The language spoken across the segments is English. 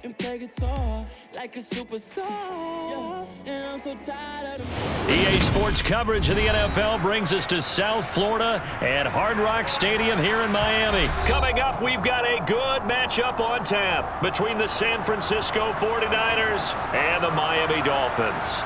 and play guitar like a superstar. And I'm so tired of EA Sports coverage of the NFL brings us to South Florida and Hard Rock Stadium here in Miami. Coming up, we've got a good matchup on tap between the San Francisco 49ers and the Miami Dolphins.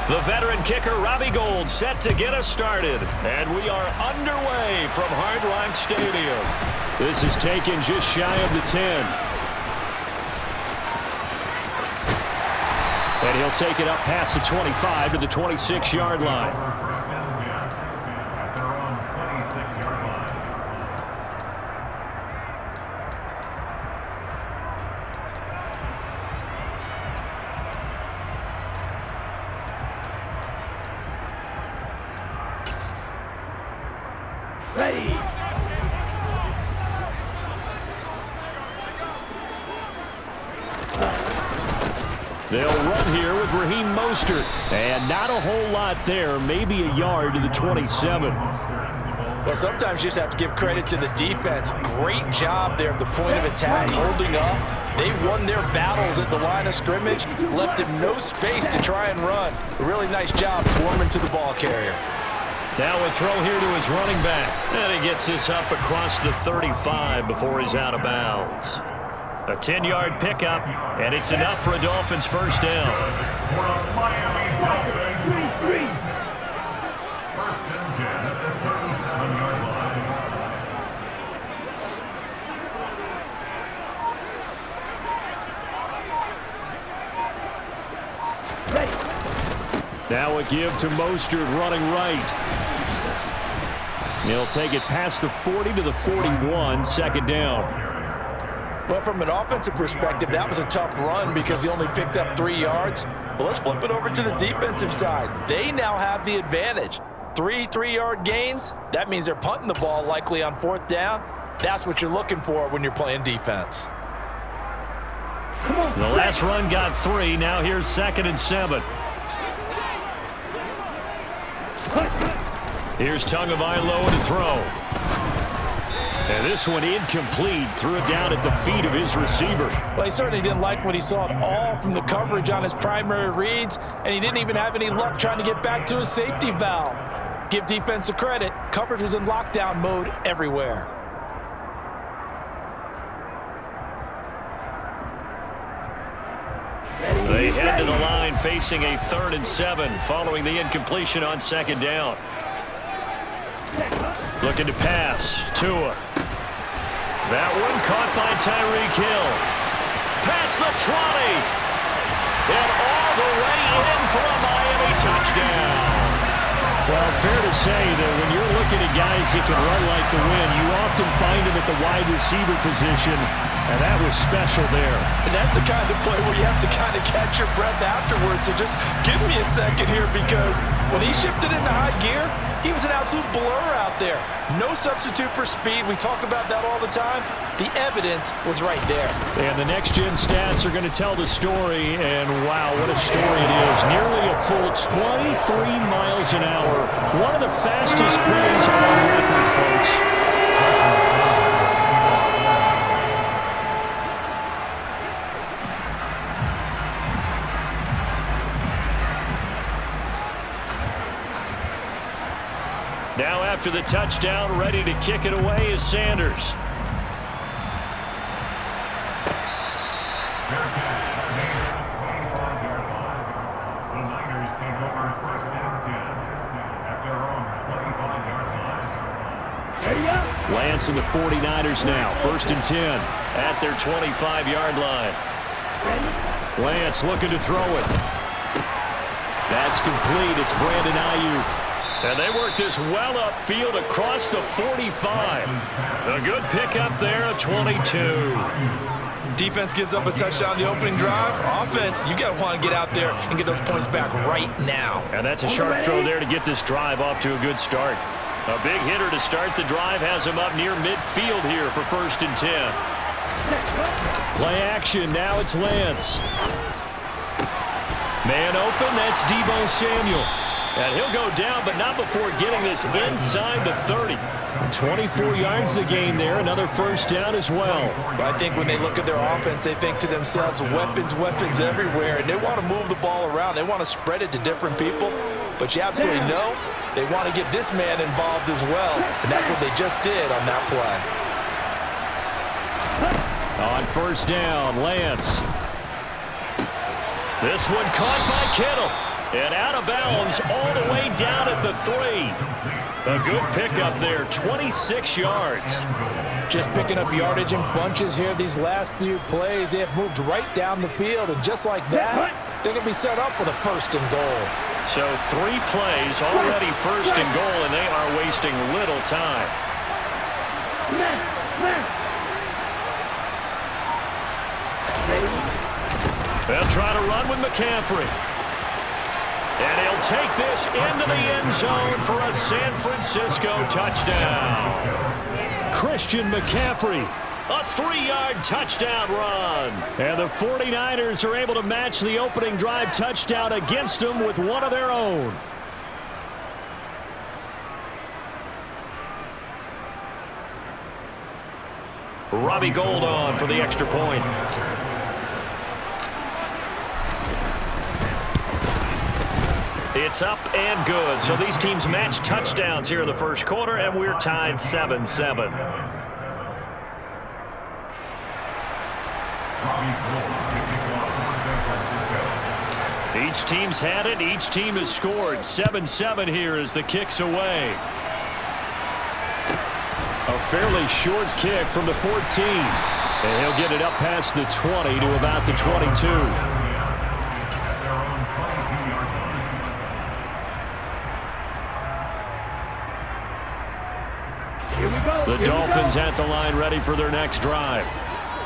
The veteran kicker, Robbie Gould, set to get us started. And we are underway from Hard Rock Stadium. This is taken just shy of the 10. And he'll take it up past the 25 to the 26-yard line. They'll run here with Raheem Mostert. And not a whole lot there, maybe a yard to the 27. Well, sometimes you just have to give credit to the defense. Great job there at the point of attack, holding up. They won their battles at the line of scrimmage, left him no space to try and run. A really nice job swarming to the ball carrier. Now a throw here to his running back. And he gets this up across the 35 before he's out of bounds. A 10-yard pickup, and it's enough for a Dolphins first down. Now a give to Mostert running right. He'll take it past the 40 to the 41, second down. Well, from an offensive perspective, that was a tough run because he only picked up 3 yards. But let's flip it over to the defensive side. They now have the advantage. 3 3-yard gains. That means they're punting the ball likely on 4th down. That's what you're looking for when you're playing defense. The last run got 3. Now here's 2nd and 7. Here's Tagovailoa to throw. And this one incomplete. Threw it down at the feet of his receiver. Well, he certainly didn't like what he saw at all from the coverage on his primary reads, and he didn't even have any luck trying to get back to his safety valve. Give defense a credit. Coverage was in lockdown mode everywhere. They head to the line facing a 3rd and 7 following the incompletion on 2nd down. Looking to pass. Tua. That one caught by Tyreek Hill. Past the 20. And all the way in for a Miami touchdown. Well, fair to say that when you're looking at guys that can run like the wind, you often find them at the wide receiver position, and that was special there. And that's the kind of play where you have to kind of catch your breath afterwards. So just give me a second here, because when he shifted into high gear, he was an absolute blur out there. No substitute for speed. We talk about that all the time. The evidence was right there. And the next-gen stats are going to tell the story, and wow, what a story it is. Nearly a full 23 miles an hour. One of the fastest plays on record, folks. Now after the touchdown, ready to kick it away is Sanders. Lance and the 49ers now. 1st and 10 at their 25-yard line. Lance looking to throw it. That's complete. It's Brandon Ayuk. And they work this well upfield across the 45. A good pickup there, a 22. Defense gives up a touchdown the opening drive. Offense, you got to want to get out there and get those points back right now. And that's a sharp throw there to get this drive off to a good start. A big hitter to start the drive has him up near midfield here for 1st and 10. Play action. Now it's Lance. Man open. That's Deebo Samuel. And he'll go down, but not before getting this inside the 30. 24 yards the gain there. Another 1st down as well. I think when they look at their offense, they think to themselves, weapons everywhere. And they want to move the ball around. They want to spread it to different people. But you absolutely know they want to get this man involved as well. And that's what they just did on that play. On 1st down, Lance. This one caught by Kittle. And out of bounds all the way down at the 3. A good pickup there, 26 yards. Just picking up yardage in bunches here these last few plays. They have moved right down the field, and just like that, they're going to be set up with a 1st and goal. So 3 plays, already 1st and goal, and they are wasting little time. They'll try to run with McCaffrey. And he'll take this into the end zone for a San Francisco touchdown. Christian McCaffrey, a 3-yard touchdown run. And the 49ers are able to match the opening drive touchdown against them with one of their own. Robbie Gould on for the extra point. It's up and good. So these teams match touchdowns here in the 1st quarter, and we're tied 7-7. Each team's had it. Each team has scored. 7-7 here as the kick's away. A fairly short kick from the 14. And he'll get it up past the 20 to about the 22. The Dolphins at the line ready for their next drive.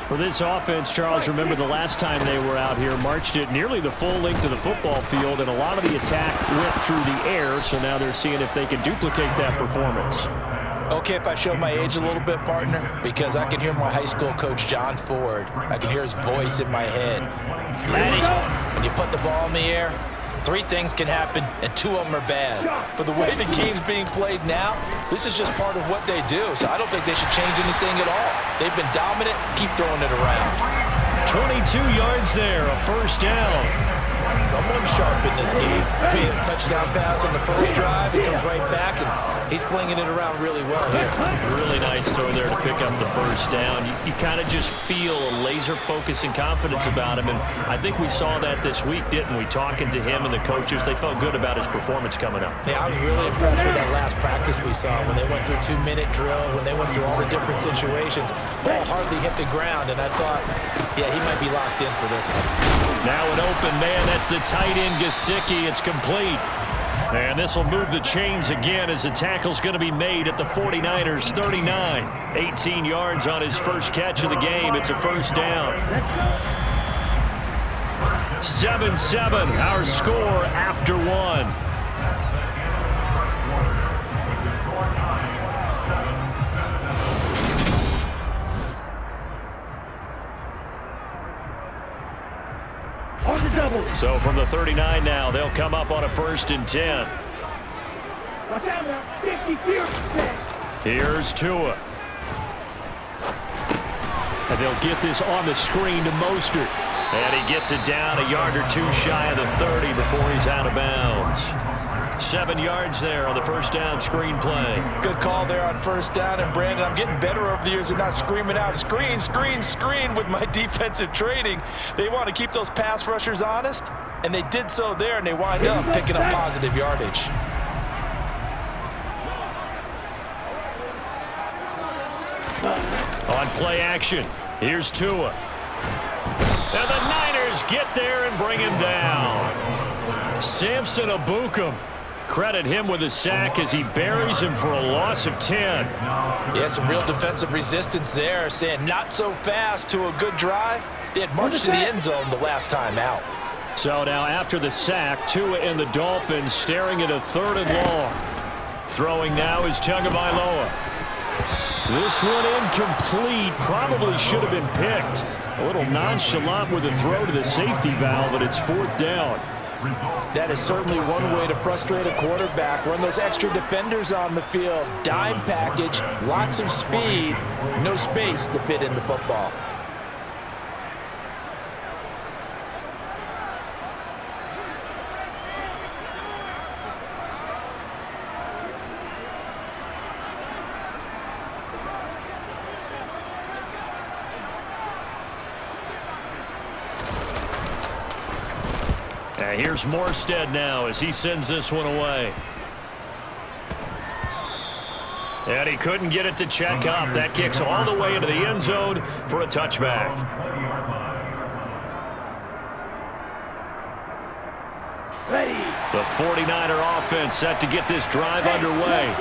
For this offense, Charles, remember the last time they were out here, marched it nearly the full length of the football field, and a lot of the attack went through the air, so now they're seeing if they can duplicate that performance. Okay, if I show my age a little bit, partner, because I can hear my high school coach, John Ford. I can hear his voice in my head. Laddie, when you put the ball in the air, 3 things can happen, and 2 of them are bad. But the way the game's being played now, this is just part of what they do, so I don't think they should change anything at all. They've been dominant. Keep throwing it around. 22 yards there, a 1st down. Someone sharp in this game. He had a touchdown pass on the 1st drive. He comes right back, and he's flinging it around really well here. Really nice throw there to pick up the 1st down. You kind of just feel a laser focus and confidence about him, and I think we saw that this week, didn't we? Talking to him and the coaches, they felt good about his performance coming up. Yeah, I was really impressed with that last practice we saw when they went through a 2-minute drill, when they went through all the different situations. Ball hardly hit the ground, and I thought, yeah, he might be locked in for this one. Now an open man. That's the tight end, Gesicki. It's complete. And this will move the chains again as the tackle's going to be made at the 49ers 39. 18 yards on his 1st catch of the game. It's a 1st down. 7-7, our score after 1. So from the 39 now, they'll come up on a 1st and 10. Here's Tua. And they'll get this on the screen to Mostert. And he gets it down a yard or 2 shy of the 30 before he's out of bounds. 7 yards there on the 1st down screen play. Good call there on 1st down. And Brandon, I'm getting better over the years at not screaming out screen, screen, screen with my defensive training. They want to keep those pass rushers honest, and they did so there, and they wind up picking up positive yardage. On play action, here's Tua. And the Niners get there and bring him down. Samson Ebukam. Credit him with a sack as he buries him for a loss of 10. Yeah, some real defensive resistance there, saying not so fast to a good drive. They had marched to the end zone the last time out. So now after the sack, Tua and the Dolphins staring at a 3rd and long. Throwing now is Tagovailoa. This one incomplete. Probably should have been picked. A little nonchalant with a throw to the safety valve, but it's 4th down. That is certainly one way to frustrate a quarterback. Run those extra defenders on the field. Dime package, lots of speed, no space to fit in the football. Here's Morstead now as he sends this one away. And he couldn't get it to check up. That kicks all the way into the end zone for a touchback. The 49er offense set to get this drive underway.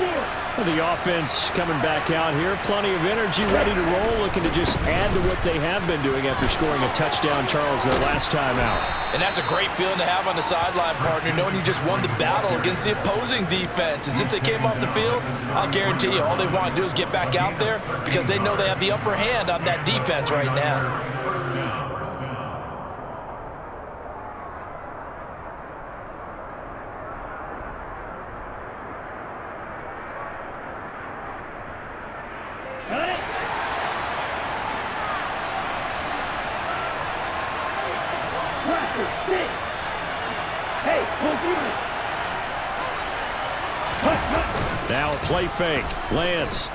The offense coming back out here. Plenty of energy, ready to roll, looking to just add to what they have been doing after scoring a touchdown, Charles, their last time out. And that's a great feeling to have on the sideline, partner, knowing you just won the battle against the opposing defense. And since they came off the field, I'll guarantee you all they want to do is get back out there because they know they have the upper hand on that defense right now. Now a play fake. Lance.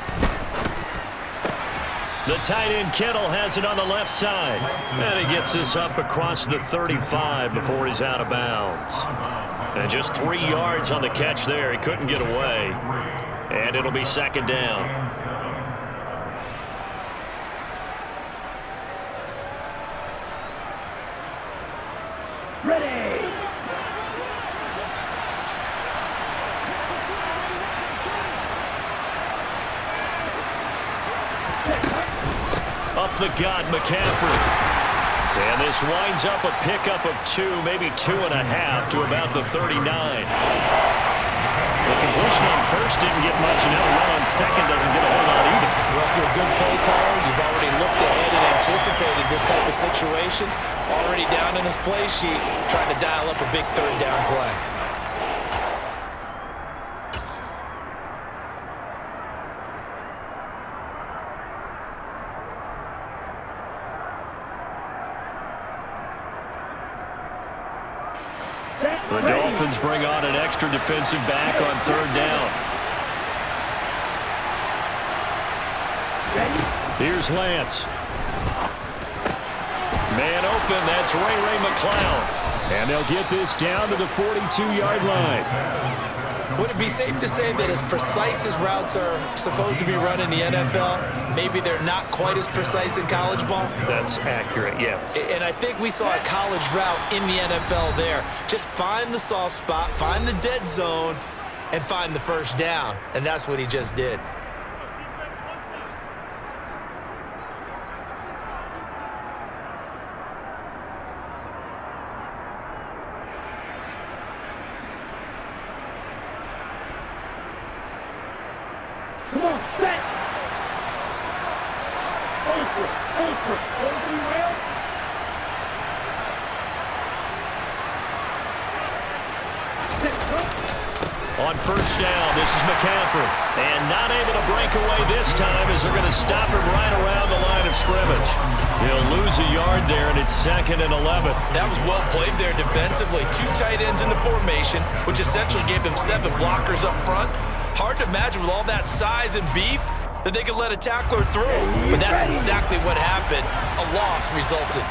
The tight end Kittle has it on the left side. And he gets this up across the 35 before he's out of bounds. And just 3 yards on the catch there. He couldn't get away. And it'll be 2nd down. Up the gut, McCaffrey. And this winds up a pickup of 2, maybe 2.5 to about the 39. The completion on first didn't get much, and now the run on second doesn't get a whole lot either. Well, if you're a good play caller, you've already looked ahead and anticipated this type of situation. Already down in his play sheet, trying to dial up a big 3rd down play. The Dolphins bring on an extra defensive back on 3rd down. Here's Lance. Man open, that's Ray McCloud. And they'll get this down to the 42-yard line. Would it be safe to say that as precise as routes are supposed to be run in the NFL, maybe they're not quite as precise in college ball? That's accurate, yeah. And I think we saw a college route in the NFL there. Just find the soft spot, find the dead zone, and find the 1st down. And that's what he just did. Come on, set! Ultra, rail. On 1st down, this is McCaffrey. And not able to break away this time as they're going to stop him right around the line of scrimmage. He'll lose a yard there, and it's 2nd and 11. That was well played there defensively. 2 tight ends in the formation, which essentially gave them 7 blockers up front. Hard to imagine with all that size and beef that they could let a tackler through. But that's exactly what happened. A loss resulted.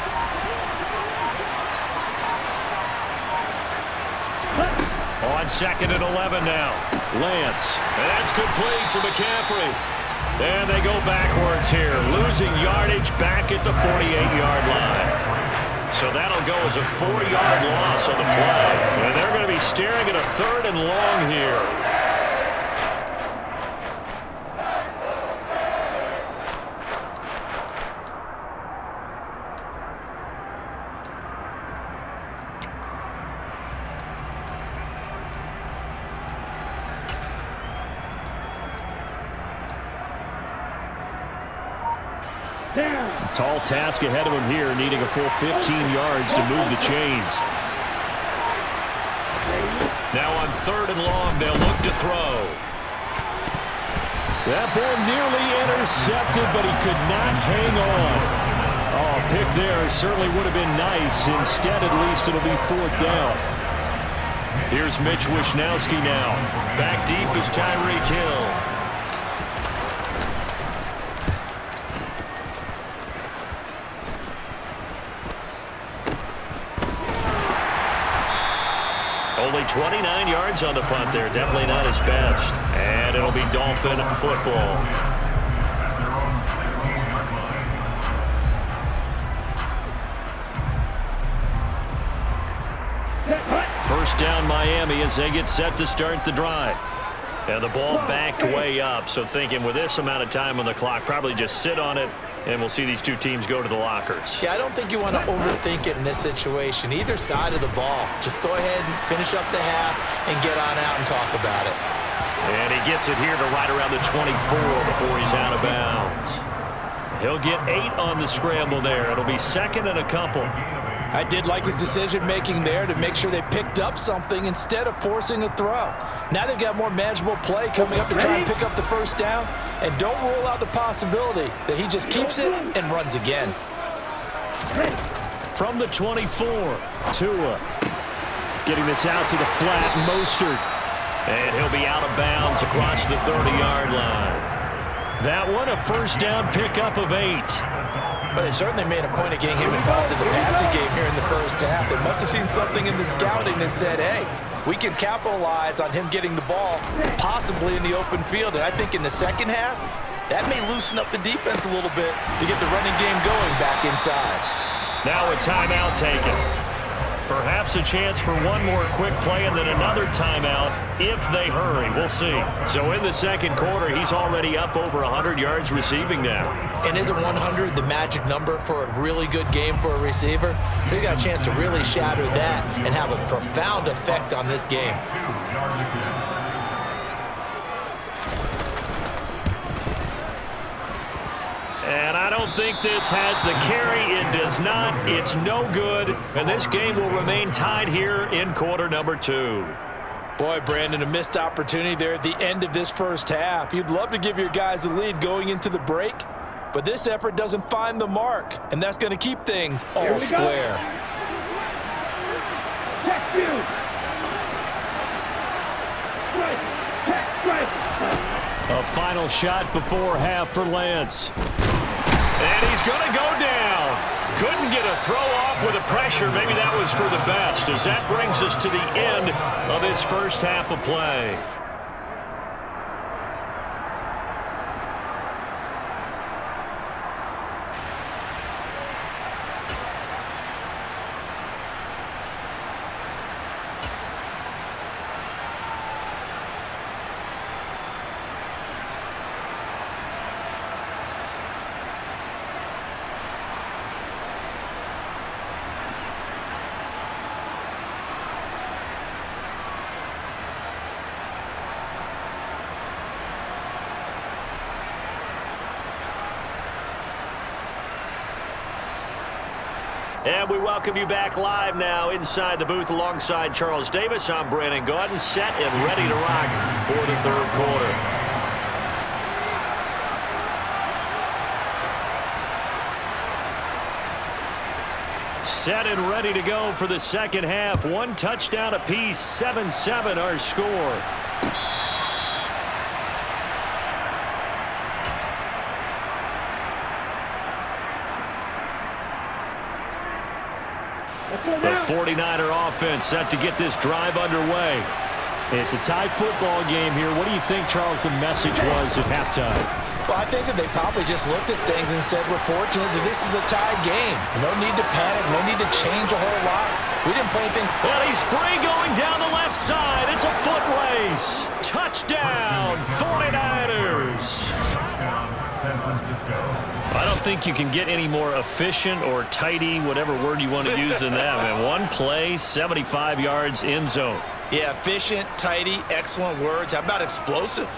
On 2nd and 11 now. Lance. And that's complete to McCaffrey. And they go backwards here. Losing yardage back at the 48-yard line. So that'll go as a 4-yard loss on the play. And they're going to be staring at a 3rd and long here. Down. Tall task ahead of him here, needing a full 15 yards to move the chains. Now on 3rd and long, they'll look to throw. That ball nearly intercepted, but he could not hang on. Oh, pick there certainly would have been nice. Instead, at least, it'll be 4th down. Here's Mitch Wishnowski now. Back deep is Tyreek Hill. Only 29 yards on the punt there. Definitely not his best. And it'll be Dolphin football. First down Miami as they get set to start the drive. And the ball backed way up, so thinking with this amount of time on the clock, probably just sit on it, and we'll see these two teams go to the lockers. Yeah, I don't think you want to overthink it in this situation. Either side of the ball. Just go ahead and finish up the half and get on out and talk about it. And he gets it here to right around the 24 before he's out of bounds. He'll get 8 on the scramble there. It'll be 2nd and a couple. I did like his decision-making there to make sure they picked up something instead of forcing a throw. Now they've got more manageable play coming up to try and pick up the first down, and don't rule out the possibility that he just keeps it and runs again. From the 24, Tua getting this out to the flat, Mostert. And he'll be out of bounds across the 30-yard line. That one, a first down pickup of 8. But they certainly made a point of getting him involved in the passing game here in the first half. They must have seen something in the scouting that said, hey, we can capitalize on him getting the ball, possibly in the open field. And I think in the second half, that may loosen up the defense a little bit to get the running game going back inside. Now a timeout taken. Perhaps a chance for one more quick play and then another timeout if they hurry. We'll see. So in the second quarter, he's already up over 100 yards receiving now. And isn't 100 the magic number for a really good game for a receiver? So they got a chance to really shatter that and have a profound effect on this game. And I don't think this has the carry. It does not. It's no good. And this game will remain tied here in quarter number 2. Boy, Brandon, a missed opportunity there at the end of this first half. You'd love to give your guys a lead going into the break, but this effort doesn't find the mark, and that's going to keep things all square. A final shot before half for Lance. And he's going to go down. Couldn't get a throw off with the pressure. Maybe that was for the best, as that brings us to the end of this first half of play. And we welcome you back live now inside the booth alongside Charles Davis. I'm Brandon Gaudin, set and ready to rock for the third quarter. Set and ready to go for the second half. One touchdown apiece, 7-7 our score. The 49er offense set to get this drive underway. It's a tie football game here. What do you think, Charles, the message was at halftime? Well, I think that they probably just looked at things and said, we're fortunate that this is a tie game. No need to panic. No need to change a whole lot. We didn't play anything. Well, he's free going down the left side. It's a foot race. Touchdown, 49ers. I don't think you can get any more efficient or tidy, whatever word you want to use, than that, man. One play, 75 yards, end zone. Yeah, efficient, tidy, excellent words. How about explosive?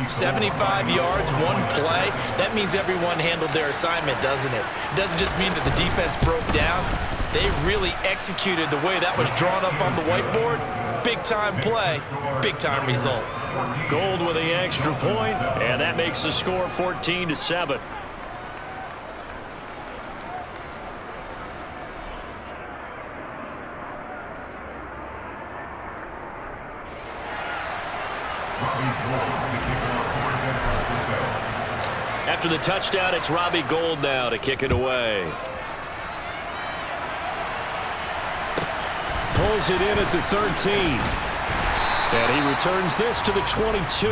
75 yards, one play. That means everyone handled their assignment, doesn't it? It doesn't just mean that the defense broke down. They really executed the way that was drawn up on the whiteboard. Big-time play, big-time result. Gold with the extra point, and that makes the score 14-7. After the touchdown, it's Robbie Gould now to kick it away. Pulls it in at the 13. And he returns this to the 22.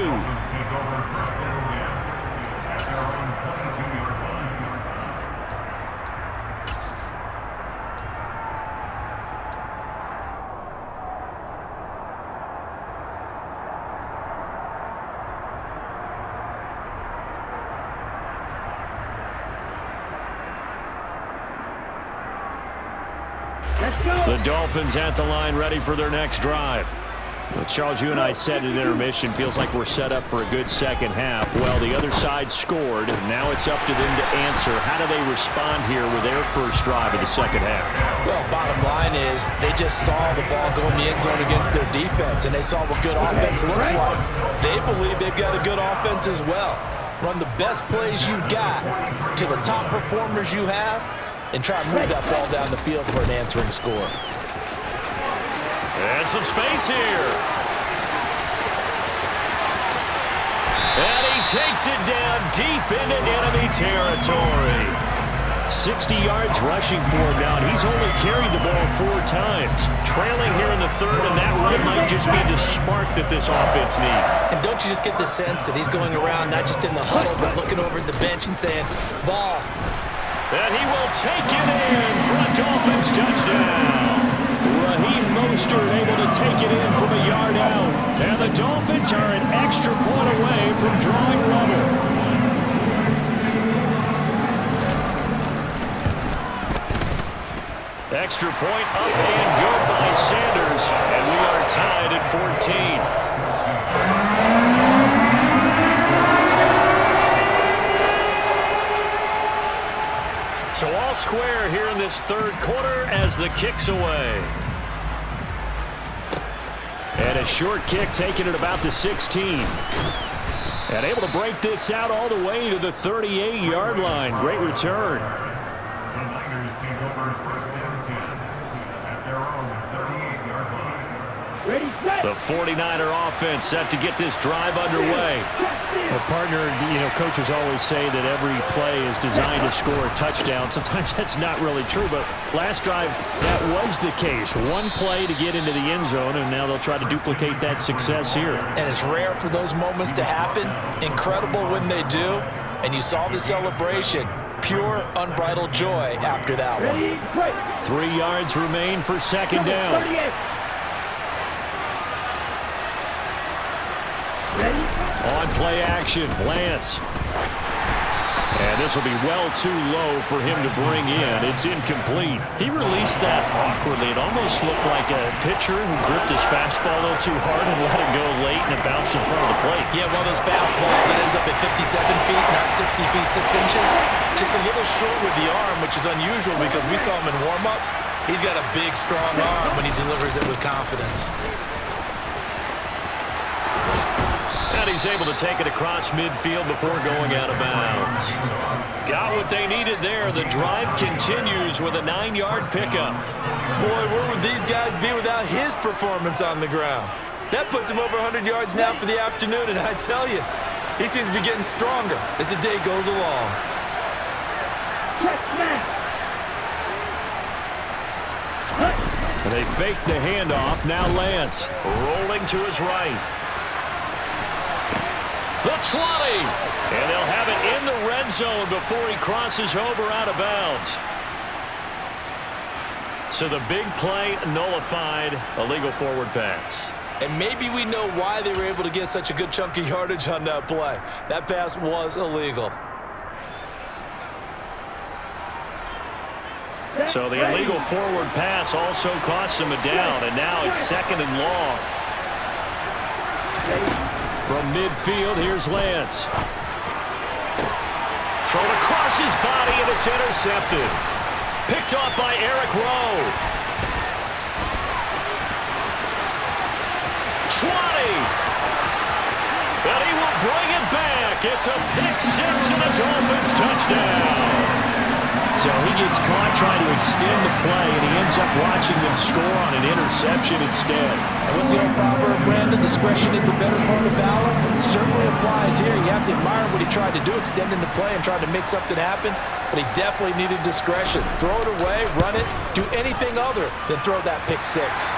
The Dolphins at the line, ready for their next drive. Well, Charles, you and I said at intermission, feels like we're set up for a good second half. Well, the other side scored, and now it's up to them to answer. How do they respond here with their first drive of the second half? Well, bottom line is they just saw the ball go in the end zone against their defense, and they saw what good offense looks like. They believe they've got a good offense as well. Run the best plays you got to the top performers you have, and try to move that ball down the field for an answering score. And some space here. And he takes it down deep into enemy territory. 60 yards rushing for him now. He's only carried the ball 4 times. Trailing here in the third, and that run might just be the spark that this offense needs. And don't you just get the sense that he's going around not just in the huddle, but looking over at the bench and saying, ball. And he will take it in for a Dolphins touchdown. Raheem Mostert able to take it in from a yard out. And the Dolphins are an extra point away from drawing level. Extra point up and good by Sanders. And we are tied at 14. So all square here in this third quarter as the kick's away. And a short kick taken at about the 16. And able to break this out all the way to the 38-yard line. Great return. The 49er offense set to get this drive underway. Well, partner, coaches always say that every play is designed to score a touchdown. Sometimes that's not really true, but last drive, that was the case. One play to get into the end zone, and now they'll try to duplicate that success here. And it's rare for those moments to happen. Incredible when they do. And you saw the celebration. Pure, unbridled joy after that one. 3 yards remain for second down. On play action, Lance. And this will be well too low for him to bring in. It's incomplete. He released that awkwardly. It almost looked like a pitcher who gripped his fastball a little too hard and let it go late, and it bounced in front of the plate. Yeah, one of those fastballs that ends up at 57 feet, not 60 feet, 6 inches. Just a little short with the arm, which is unusual because we saw him in warm-ups. He's got a big, strong arm when he delivers it with confidence. And he's able to take it across midfield before going out of bounds. Got what they needed there. The drive continues with a 9-yard pickup. Boy, where would these guys be without his performance on the ground? That puts him over 100 yards now for the afternoon, and I tell you, he seems to be getting stronger as the day goes along. And they fake the handoff. Now Lance rolling to his right. The 20. And they'll have it in the red zone before he crosses over out of bounds. So the big play nullified, illegal forward pass. And maybe we know why they were able to get such a good chunk of yardage on that play. That pass was illegal. So the illegal forward pass also costs him a down, and now it's second and long. From midfield, here's Lance. Thrown across his body, and it's intercepted. Picked off by Eric Rowe. 20. And he will bring it back. It's a pick six and a Dolphins touchdown. So he gets caught trying to extend the play, and he ends up watching them score on an interception instead. And what's the old proverb, Brandon? Discretion is the better part of valor. Certainly applies here. You have to admire what he tried to do, extending the play and trying to make something happen. But he definitely needed discretion. Throw it away, run it, do anything other than throw that pick six.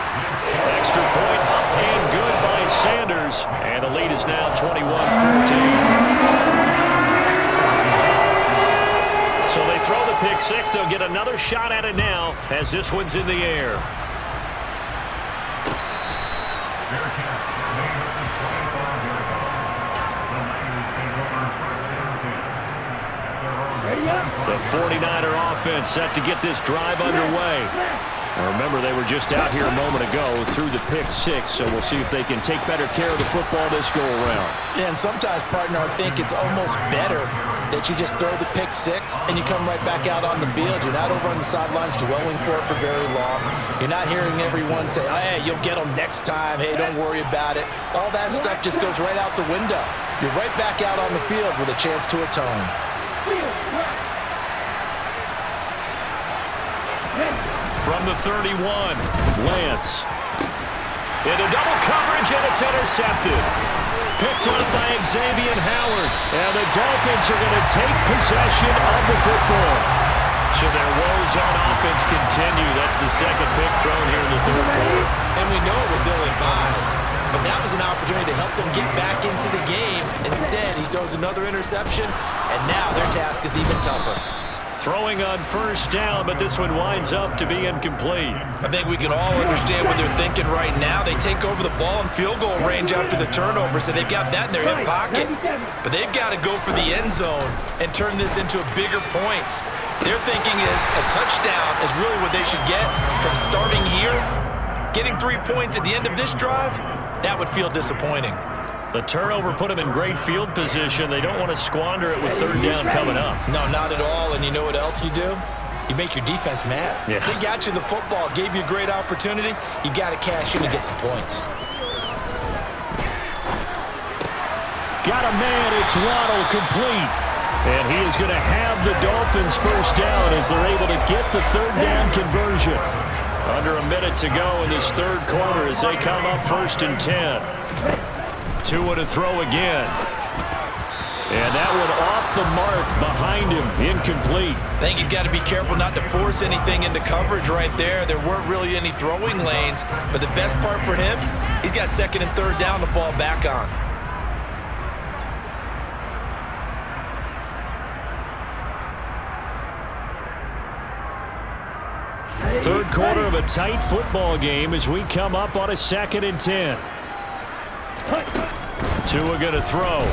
Extra point up and good by Sanders. And the lead is now 21-14. So they throw the pick six. They'll get another shot at it now as this one's in the air. The 49er offense set to get this drive underway. Now remember, they were just out here a moment ago through the pick six, so we'll see if they can take better care of the football this go around. Yeah, and sometimes, partner, I think it's almost better that you just throw the pick six and you come right back out on the field. You're not over on the sidelines dwelling for it for very long. You're not hearing everyone say, hey, you'll get them next time. Hey, don't worry about it. All that stuff just goes right out the window. You're right back out on the field with a chance to atone. From the 31, Lance. Into double coverage, and it's intercepted. Picked up by Xavier Howard. And the Dolphins are going to take possession of the football. So their woes on offense continue. That's the second pick thrown here in the third quarter. And we know it was ill-advised, but that was an opportunity to help them get back into the game. Instead, he throws another interception, and now their task is even tougher. Throwing on first down, but this one winds up to be incomplete. I think we can all understand what they're thinking right now. They take over the ball in field goal range after the turnover, so they've got that in their hip pocket. But they've got to go for the end zone and turn this into a bigger point. Their thinking is a touchdown is really what they should get from starting here. Getting 3 points at the end of this drive, that would feel disappointing. The turnover put them in great field position. They don't want to squander it with third down coming up. No, not at all. And you know what else you do? You make your defense mad. Yeah. They got you the football, gave you a great opportunity. You got to cash in and get some points. Got a man. It's Waddle complete. And he is going to have the Dolphins first down as they're able to get the third down conversion. Under a minute to go in this third quarter as they come up 1st and 10. Tua to throw again. And that one off the mark behind him, incomplete. I think he's got to be careful not to force anything into coverage right there. There weren't really any throwing lanes, but the best part for him, he's got 2nd and 3rd down to fall back on. Third quarter of a tight football game as we come up on a 2nd and 10. Tua going to throw.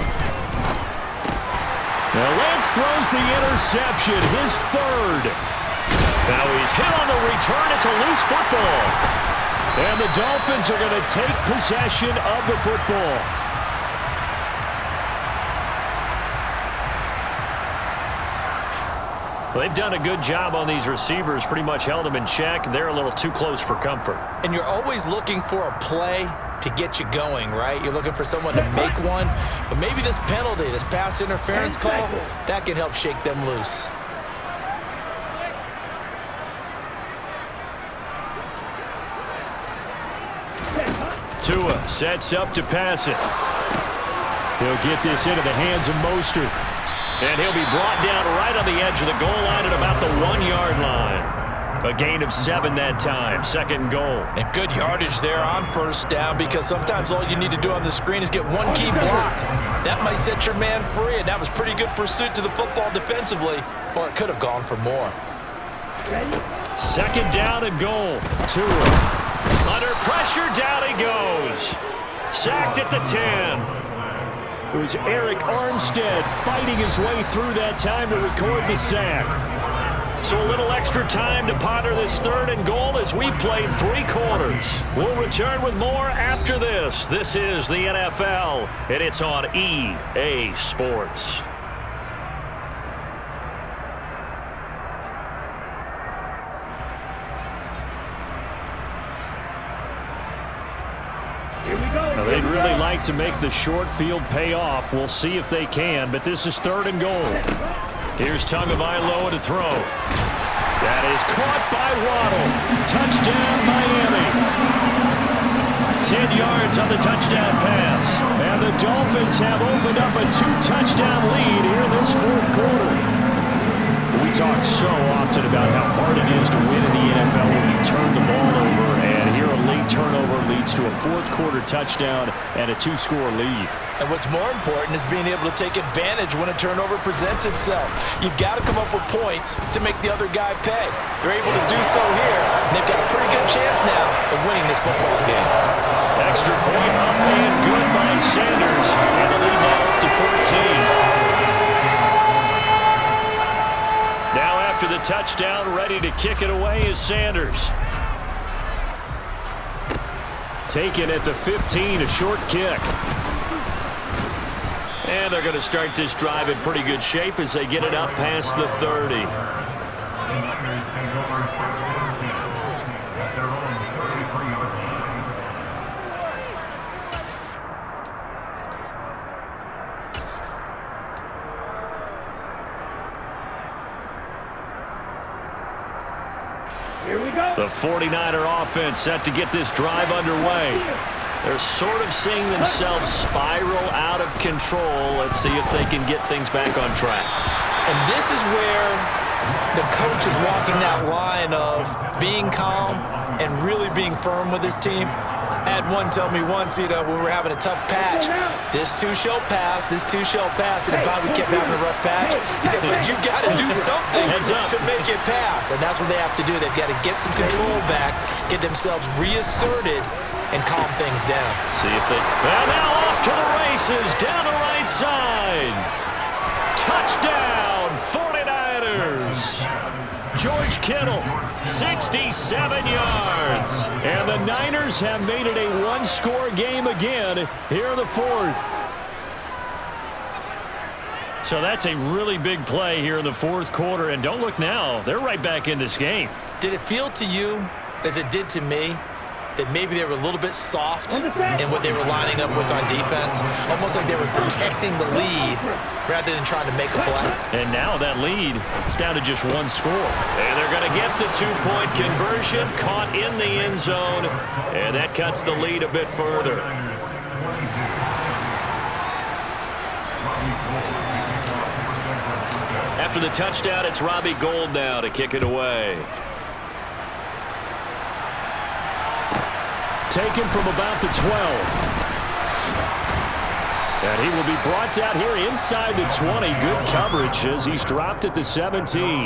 Now Lance throws the interception, his 3rd. Now he's hit on the return. It's a loose football. And the Dolphins are going to take possession of the football. Well, they've done a good job on these receivers, pretty much held them in check. They're a little too close for comfort. And you're always looking for a play to get you going, right? You're looking for someone to make one. But maybe this penalty, this pass interference call, that can help shake them loose. Tua sets up to pass it. He'll get this into the hands of Mostert. And he'll be brought down right on the edge of the goal line at about the 1-yard line. A gain of 7 that time, 2nd goal. And good yardage there on first down, because sometimes all you need to do on the screen is get one key block. That might set your man free, and that was pretty good pursuit to the football defensively, or it could have gone for more. 2nd down and goal. Tua. Under pressure, down he goes. Sacked at the 10. It was Eric Armstead fighting his way through that time to record the sack. So a little extra time to ponder this 3rd and goal as we played 3 quarters. We'll return with more after this. This is the NFL, and it's on EA Sports. Here we go. Now, they'd really like to make the short field pay off. We'll see if they can, but this is 3rd and goal. Here's Tagovailoa to throw. That is caught by Waddle. Touchdown, Miami. 10 yards on the touchdown pass. And the Dolphins have opened up a 2-touchdown lead here in this 4th quarter. We talk so often about how hard it is to win in the NFL when you turn the ball over, and here a late turnover leads to a 4th quarter touchdown and a 2-score lead. And what's more important is being able to take advantage when a turnover presents itself. You've got to come up with points to make the other guy pay. They're able to do so here, and they've got a pretty good chance now of winning this football game. Extra point up and good by Sanders, and the lead now up to 14. Now after the touchdown, ready to kick it away is Sanders. Taken at the 15, a short kick. And they're going to start this drive in pretty good shape as they get it up past the 30. Here we go. The 49er offense set to get this drive underway. They're sort of seeing themselves spiral out of control. Let's see if they can get things back on track. And this is where the coach is walking that line of being calm and really being firm with his team. I had one tell me once, when we were having a tough patch, this too shall pass, this too shall pass. And if we kept having a rough patch, he said, but you got to do something to make it pass. And that's what they have to do. They've got to get some control back, get themselves reasserted, and calm things down. See if they... And now off to the races, down the right side. Touchdown, 49ers. George Kittle, 67 yards. And the Niners have made it a 1-score game again here in the 4th. So that's a really big play here in the 4th quarter. And don't look now, they're right back in this game. Did it feel to you, as it did to me, that maybe they were a little bit soft in what they were lining up with on defense? Almost like they were protecting the lead rather than trying to make a play. And now that lead is down to just 1 score. And they're going to get the 2-point conversion, caught in the end zone, and that cuts the lead a bit further. After the touchdown, it's Robbie Gould now to kick it away. Taken from about the 12. And he will be brought down here inside the 20. Good coverage as he's dropped at the 17.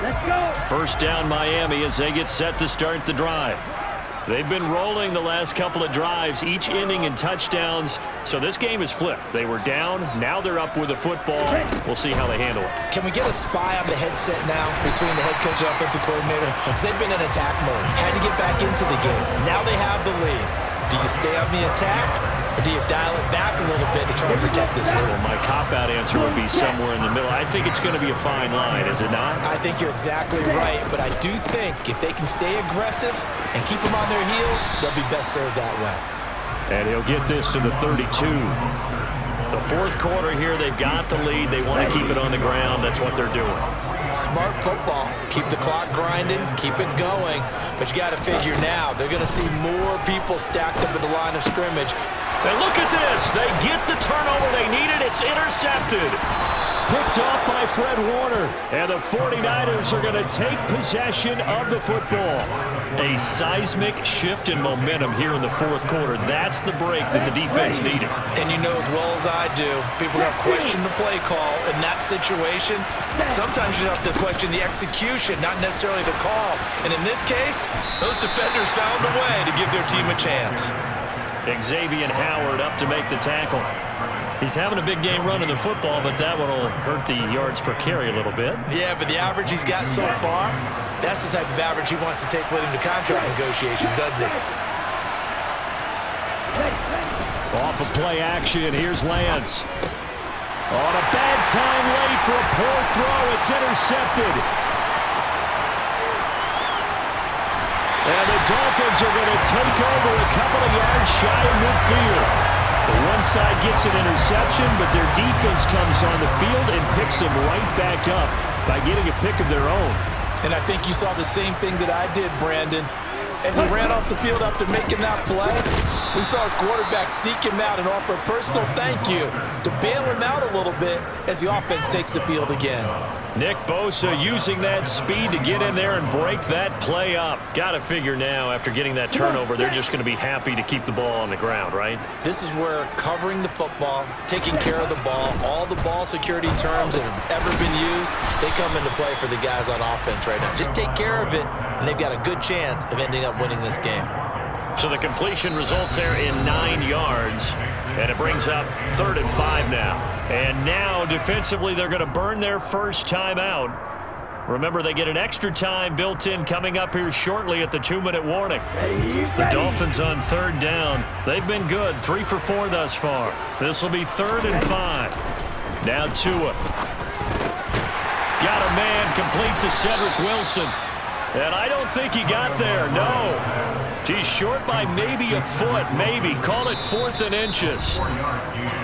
Let's go. First down Miami as they get set to start the drive. They've been rolling the last couple of drives, each ending in touchdowns. So this game is flipped. They were down. Now they're up with the football. We'll see how they handle it. Can we get a spy on the headset now between the head coach and offensive coordinator? Because they've been in attack mode. Had to get back into the game. Now they have the lead. Do you stay on the attack, or do you dial it back a little bit to try and protect this lead? Well, my cop-out answer would be somewhere in the middle. I think it's going to be a fine line, is it not? I think you're exactly right, but I do think if they can stay aggressive and keep them on their heels, they'll be best served that way. And he'll get this to the 32. The 4th quarter here, they've got the lead. They want to keep it on the ground. That's what they're doing. Smart football. Keep the clock grinding, keep it going. But you got to figure now, they're going to see more people stacked up at the line of scrimmage. And look at this. They get the turnover they needed. It's intercepted. picked off by Fred Warner. And the 49ers are going to take possession of the football. A seismic shift in momentum here in the fourth quarter. That's the break that the defense needed. And you know as well as I do, people are going to question the play call in that situation. Sometimes you have to question the execution, not necessarily the call. And in this case, those defenders found a way to give their team a chance. Xavier Howard up to make the tackle. He's having a big game running the football, but that one will hurt the yards per carry a little bit. Yeah, but the average he's got so far, that's the type of average he wants to take with him to contract negotiations, doesn't he? Off of play action, here's Lance. On a bad time late for a poor throw. It's intercepted. And the Dolphins are going to take over a couple of yards shy of midfield. The one side gets an interception, but their defense comes on the field and picks them right back up by getting a pick of their own. And I think you saw the same thing that I did, Brandon. As he ran off the field after making that play, we saw his quarterback seek him out and offer a personal thank you to bail him out a little bit as the offense takes the field again. Nick Bosa using that speed to get in there and break that play up. Got to figure now, after getting that turnover, they're just going to be happy to keep the ball on the ground, right? This is where covering the football, taking care of the ball, all the ball security terms that have ever been used, they come into play for the guys on offense right now. Just take care of it, and they've got a good chance of ending up winning this game. So the completion results there in 9 yards, and it brings up 3rd and 5 now. And now, defensively, they're going to burn their first timeout. Remember, they get an extra time built in coming up here shortly at the 2-minute warning. The Dolphins on 3rd down. They've been good, 3 for 4 thus far. This will be 3rd and 5. Now Tua. Got a man complete to Cedric Wilson. And I don't think he got there, no. He's short by maybe a foot, maybe. Call it 4th and inches.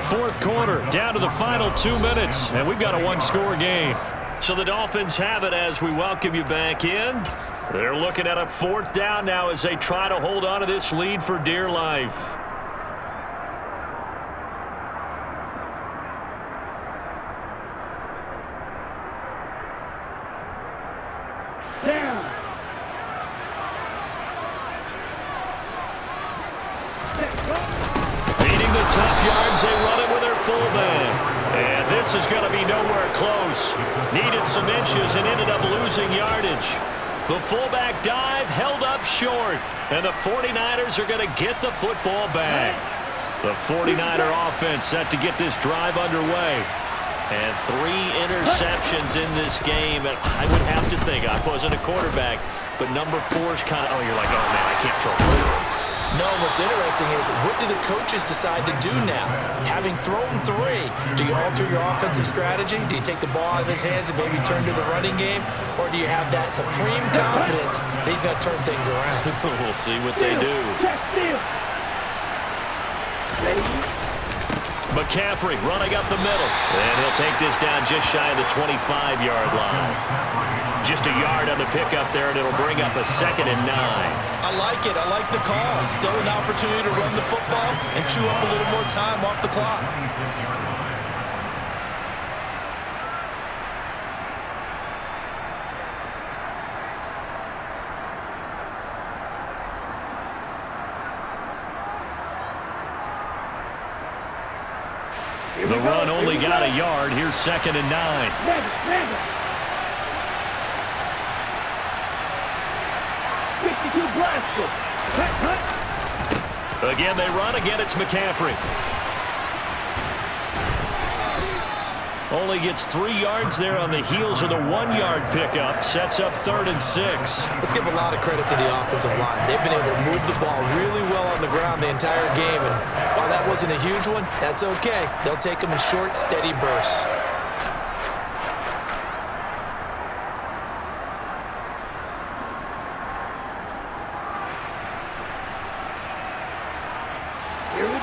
4th quarter, down to the final 2 minutes, and we've got a 1-score game. So the Dolphins have it as we welcome you back in. They're looking at a 4th down now as they try to hold on to this lead for dear life. They run it with their fullback. And this is going to be nowhere close. Needed some inches and ended up losing yardage. The fullback dive held up short. And the 49ers are going to get the football back. The 49er offense set to get this drive underway. And 3 interceptions in this game. And I would have to think, I wasn't a quarterback, but number 4 is kind of, oh, you're like, oh, man, I can't throw it. No, what's interesting is, what do the coaches decide to do now? Having thrown 3, do you alter your offensive strategy? Do you take the ball out of his hands and maybe turn to the running game? Or do you have that supreme confidence that he's going to turn things around? We'll see what they do. McCaffrey running up the middle. And he'll take this down just shy of the 25-yard line. Just a yard on the pickup there, and it'll bring up a 2nd and 9. I like it. I like the call. Still an opportunity to run the football and chew up a little more time off the clock. The run only got a yard. Here's 2nd and 9. Again, they run. Again, it's McCaffrey. Only gets 3 yards there on the heels of the 1-yard pickup. Sets up 3rd and 6. Let's give a lot of credit to the offensive line. They've been able to move the ball really well on the ground the entire game. And while that wasn't a huge one, that's okay. They'll take them in short, steady bursts.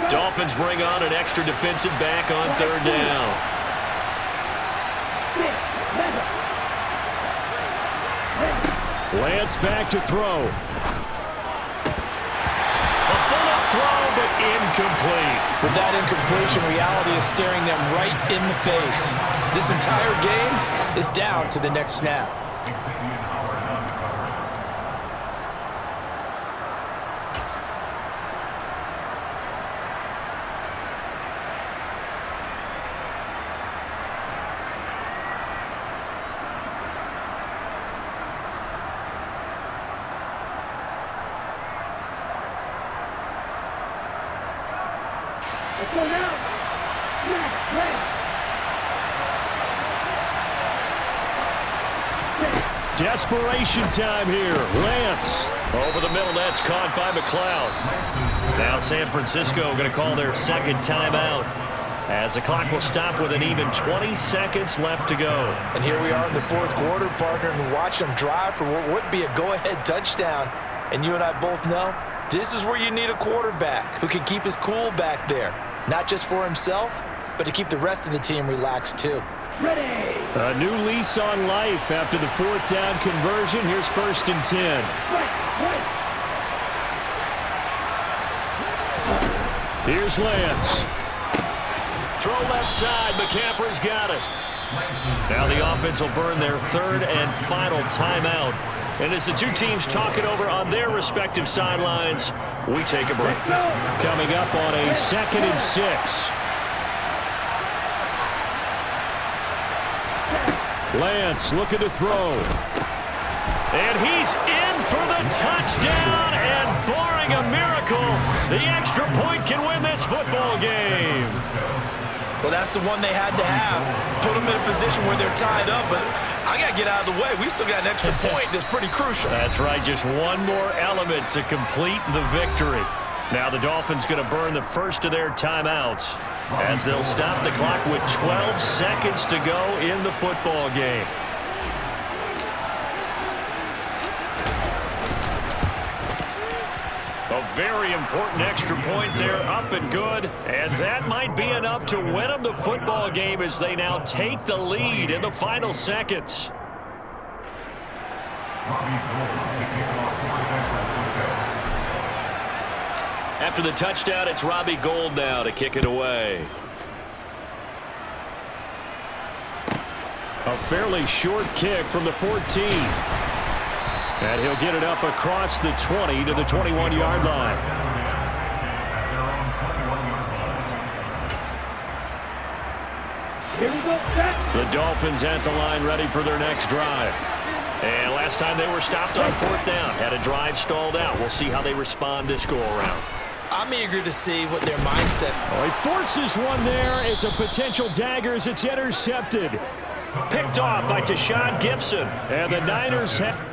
Dolphins bring on an extra defensive back on 3rd down. Lance back to throw. A bullet throw, but incomplete. With that incompletion, reality is staring them right in the face. This entire game is down to the next snap. Let's go now. Desperation time here. Lance. Over the middle, that's caught by McLeod. Now San Francisco going to call their second timeout, as the clock will stop with an even 20 seconds left to go. And here we are in the fourth quarter, partner, and watch them drive for what would be a go-ahead touchdown. And you and I both know this is where you need a quarterback who can keep his cool back there, not just for himself, but to keep the rest of the team relaxed too. Ready. A new lease on life after the fourth down conversion. Here's 1st and 10. Right. Here's Lance. Throw left side. McCaffrey's got it. Now the offense will burn their third and final timeout. And as the two teams talk it over on their respective sidelines, we take a break. Coming up on a 2nd and 6. Lance looking to throw. And he's in for the touchdown. And barring a miracle, the extra point can win this football game. Well, that's the one they had to have. Put them in a position where they're tied up, but I got to get out of the way. We still got an extra point that's pretty crucial. That's right, just one more element to complete the victory. Now the Dolphins going to burn the first of their timeouts, as they'll stop the clock with 12 seconds to go in the football game. A very important extra point there, up and good. And that might be enough to win them the football game as they now take the lead in the final seconds. After the touchdown, it's Robbie Gould now to kick it away. A fairly short kick from the 14. And he'll get it up across the 20 to the 21-yard line. Here we go. Set. The Dolphins at the line ready for their next drive. And last time they were stopped on 4th down, had a drive stalled out. We'll see how they respond this go-around. I'm eager to see what their mindset. Oh, he forces one there. It's a potential dagger as it's intercepted. Picked off by Tashawn Gibson. And the Niners have...